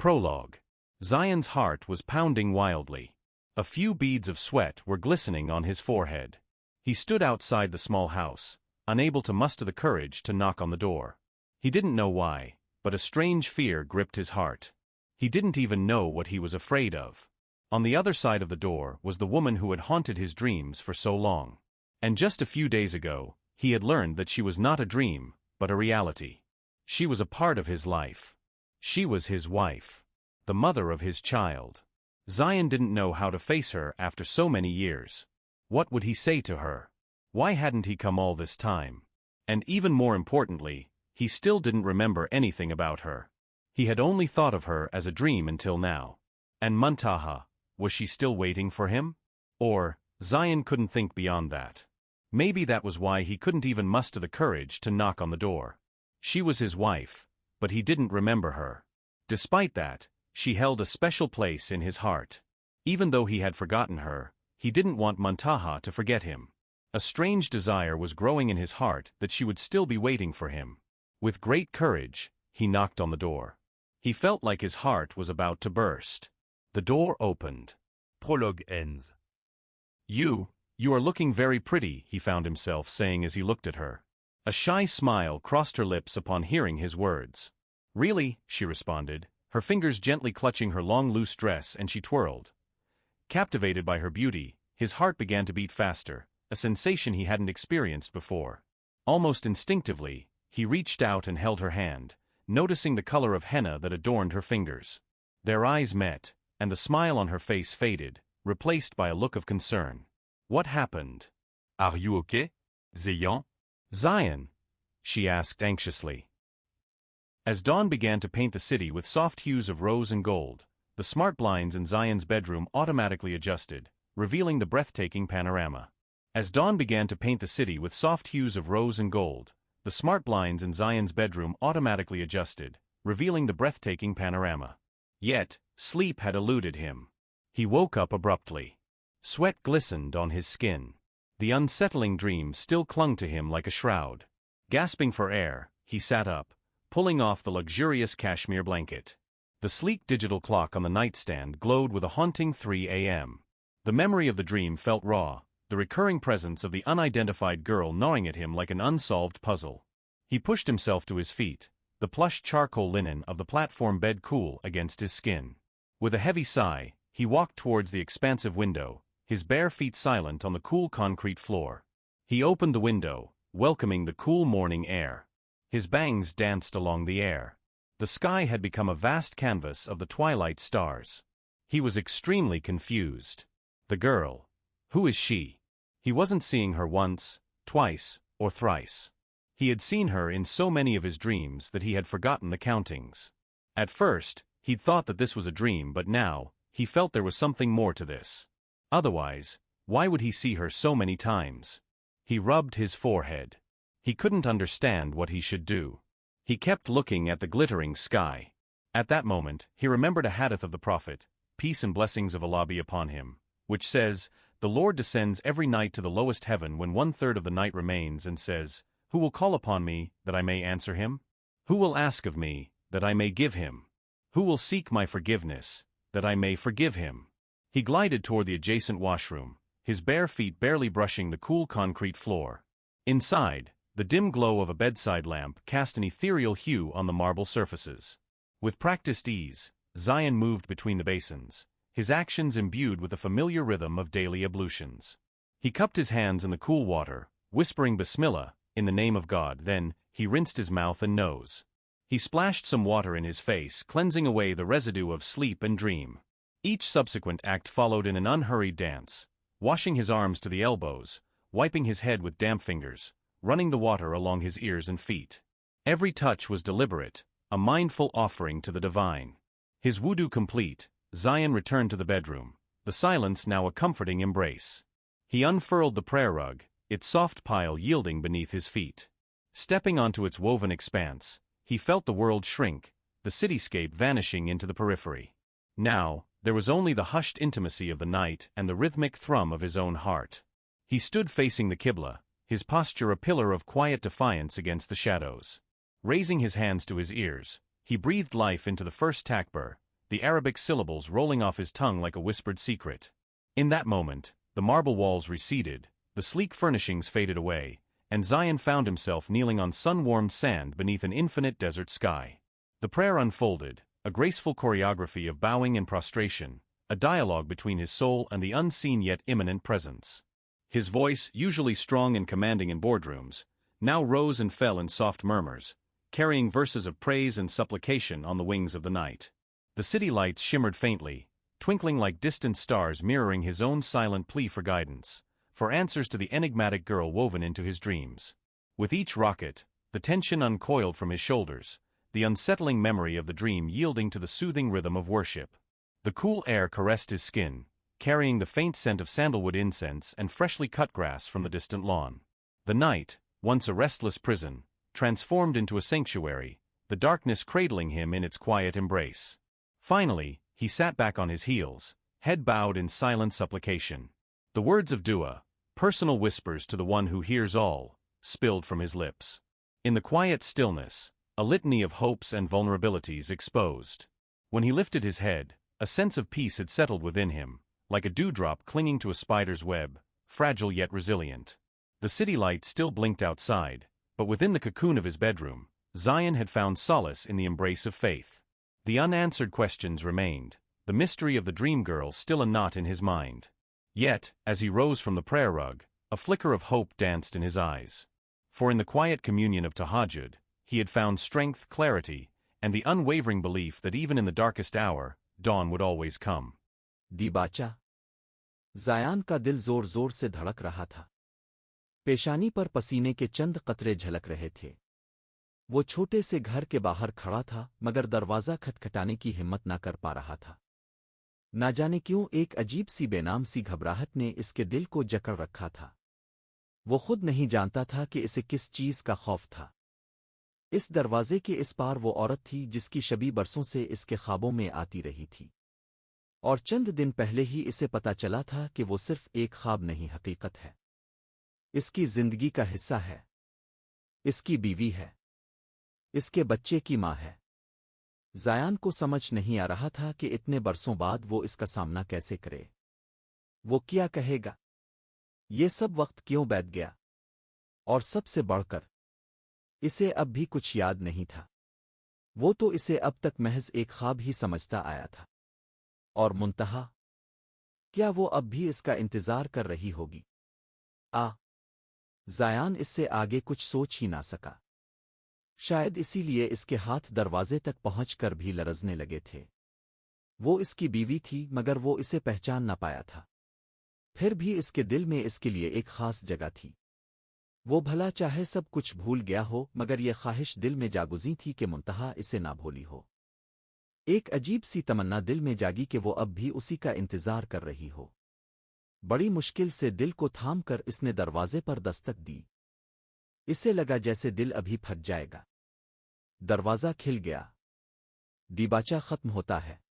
Prologue. Zion's heart was pounding wildly. A few beads of sweat were glistening on his forehead. He stood outside the small house, unable to muster the courage to knock on the door. He didn't know why, but a strange fear gripped his heart. He didn't even know what he was afraid of. On the other side of the door was the woman who had haunted his dreams for so long. And just a few days ago, he had learned that she was not a dream, but a reality. She was a part of his life. She was his wife, the mother of his child. Zion didn't know how to face her after so many years. What would he say to her? Why hadn't he come all this time? And even more importantly, he still didn't remember anything about her. He had only thought of her as a dream until now. And Muntaha, was she still waiting for him? Or, Zion couldn't think beyond that. Maybe that was why he couldn't even muster the courage to knock on the door. She was his wife, but he didn't remember her. Despite that, she held a special place in his heart. Even though he had forgotten her, he didn't want Muntaha to forget him. A strange desire was growing in his heart that she would still be waiting for him. With great courage, he knocked on the door. He felt like his heart was about to burst. The door opened. Prologue ends. You are looking very pretty, he found himself saying as he looked at her. A shy smile crossed her lips upon hearing his words. Really, she responded, her fingers gently clutching her long loose dress, and she twirled. Captivated by her beauty, his heart began to beat faster, a sensation he hadn't experienced before. Almost instinctively, he reached out and held her hand, noticing the color of henna that adorned her fingers. Their eyes met, and the smile on her face faded, replaced by a look of concern. What happened? Are you okay, Zion? Zion? She asked anxiously. As dawn began to paint the city with soft hues of rose and gold, the smart blinds in Zion's bedroom automatically adjusted, revealing the breathtaking panorama. As dawn began to paint the city with soft hues of rose and gold, the smart blinds in Zion's bedroom automatically adjusted, revealing the breathtaking panorama. Yet, sleep had eluded him. He woke up abruptly. Sweat glistened on his skin. The unsettling dream still clung to him like a shroud. Gasping for air, he sat up, pulling off the luxurious cashmere blanket. The sleek digital clock on the nightstand glowed with a haunting 3 a.m. The memory of the dream felt raw, the recurring presence of the unidentified girl gnawing at him like an unsolved puzzle. He pushed himself to his feet, the plush charcoal linen of the platform bed cool against his skin. With a heavy sigh, he walked towards the expansive window, his bare feet silent on the cool concrete floor. He opened the window, welcoming the cool morning air. His bangs danced along the air. The sky had become a vast canvas of the twilight stars. He was extremely confused. The girl. Who is she? He wasn't seeing her once, twice, or thrice. He had seen her in so many of his dreams that he had forgotten the countings. At first, he'd thought that this was a dream, but now, he felt there was something more to this. Otherwise, why would he see her so many times? He rubbed his forehead. He couldn't understand what he should do. He kept looking at the glittering sky. At that moment, he remembered a hadith of the Prophet, peace and blessings of Allah be upon him, which says, "The Lord descends every night to the lowest heaven when 1/3 of the night remains and says, 'Who will call upon me, that I may answer him? Who will ask of me, that I may give him? Who will seek my forgiveness, that I may forgive him?'" He glided toward the adjacent washroom, his bare feet barely brushing the cool concrete floor. Inside, the dim glow of a bedside lamp cast an ethereal hue on the marble surfaces. With practiced ease, Zion moved between the basins, his actions imbued with the familiar rhythm of daily ablutions. He cupped his hands in the cool water, whispering Bismillah, in the name of God, then, he rinsed his mouth and nose. He splashed some water in his face, cleansing away the residue of sleep and dream. Each subsequent act followed in an unhurried dance, washing his arms to the elbows, wiping his head with damp fingers, running the water along his ears and feet. Every touch was deliberate, a mindful offering to the divine. His wudu complete, Zion returned to the bedroom, the silence now a comforting embrace. He unfurled the prayer rug, its soft pile yielding beneath his feet. Stepping onto its woven expanse, he felt the world shrink, the cityscape vanishing into the periphery. Now, there was only the hushed intimacy of the night and the rhythmic thrum of his own heart. He stood facing the Qibla, his posture a pillar of quiet defiance against the shadows. Raising his hands to his ears, he breathed life into the first takbir, the Arabic syllables rolling off his tongue like a whispered secret. In that moment, the marble walls receded, the sleek furnishings faded away, and Zion found himself kneeling on sun-warmed sand beneath an infinite desert sky. The prayer unfolded, a graceful choreography of bowing and prostration, a dialogue between his soul and the unseen yet imminent presence. His voice, usually strong and commanding in boardrooms, now rose and fell in soft murmurs, carrying verses of praise and supplication on the wings of the night. The city lights shimmered faintly, twinkling like distant stars mirroring his own silent plea for guidance, for answers to the enigmatic girl woven into his dreams. With each rocket, the tension uncoiled from his shoulders, the unsettling memory of the dream yielding to the soothing rhythm of worship. The cool air caressed his skin, carrying the faint scent of sandalwood incense and freshly cut grass from the distant lawn. The night, once a restless prison, transformed into a sanctuary, the darkness cradling him in its quiet embrace. Finally, he sat back on his heels, head bowed in silent supplication. The words of dua, personal whispers to the one who hears all, spilled from his lips. In the quiet stillness, a litany of hopes and vulnerabilities exposed. When he lifted his head, a sense of peace had settled within him, like a dewdrop clinging to a spider's web, fragile yet resilient. The city light still blinked outside, but within the cocoon of his bedroom, Zion had found solace in the embrace of faith. The unanswered questions remained, the mystery of the dream girl still a knot in his mind. Yet, as he rose from the prayer rug, a flicker of hope danced in his eyes. For in the quiet communion of Tahajjud, he had found strength, clarity, and the unwavering belief that even in the darkest hour, dawn would always come. दीबाचा ज़ायान का दिल जोर जोर से धड़क रहा था। पेशानी पर पसीने के चंद कतरे झलक रहे थे। वो छोटे से घर के बाहर खड़ा था मगर दरवाज़ा खटखटाने की हिम्मत न कर पा रहा था। ना जाने क्यों एक अजीब सी बेनाम सी घबराहट ने इसके दिल को जकड़ रखा था। वो खुद नहीं जानता था कि इसे किस चीज़ का खौफ था। इस दरवाजे के इस पार वो औरत थी जिसकी शबी बरसों से इसके ख्वाबों में आती रही थी। और चंद दिन पहले ही इसे पता चला था कि वो सिर्फ एक ख्वाब नहीं हकीकत है। इसकी जिंदगी का हिस्सा है। इसकी बीवी है। इसके बच्चे की माँ है। ज़ायान को समझ नहीं आ रहा था कि इतने बरसों बाद वो इसका सामना कैसे करे। वो क्या कहेगा? ये सब वक्त क्यों बैठ गया? और सबसे बढ़कर इसे अब भी कुछ याद नहीं था। वो तो इसे अब तक महज एक ख्वाब ही समझता आया था। और मुंतहा, क्या वो अब भी इसका इंतजार कर रही होगी? ज़ायान इससे आगे कुछ सोच ही ना सका। शायद इसीलिए इसके हाथ दरवाजे तक पहुंचकर भी लरजने लगे थे। वो इसकी बीवी थी मगर वो इसे पहचान न पाया था। फिर भी इसके दिल में इसके लिए एक खास जगह थी। वो भला चाहे सब कुछ भूल गया हो मगर ये ख्वाहिश दिल में जागुजी थी कि मुंतहा इसे ना भूली हो। एक अजीब सी तमन्ना दिल में जागी कि वो अब भी उसी का इंतजार कर रही हो। बड़ी मुश्किल से दिल को थाम कर इसने दरवाजे पर दस्तक दी। इसे लगा जैसे दिल अभी फट जाएगा। दरवाज़ा खिल गया। दीबाचा खत्म होता है।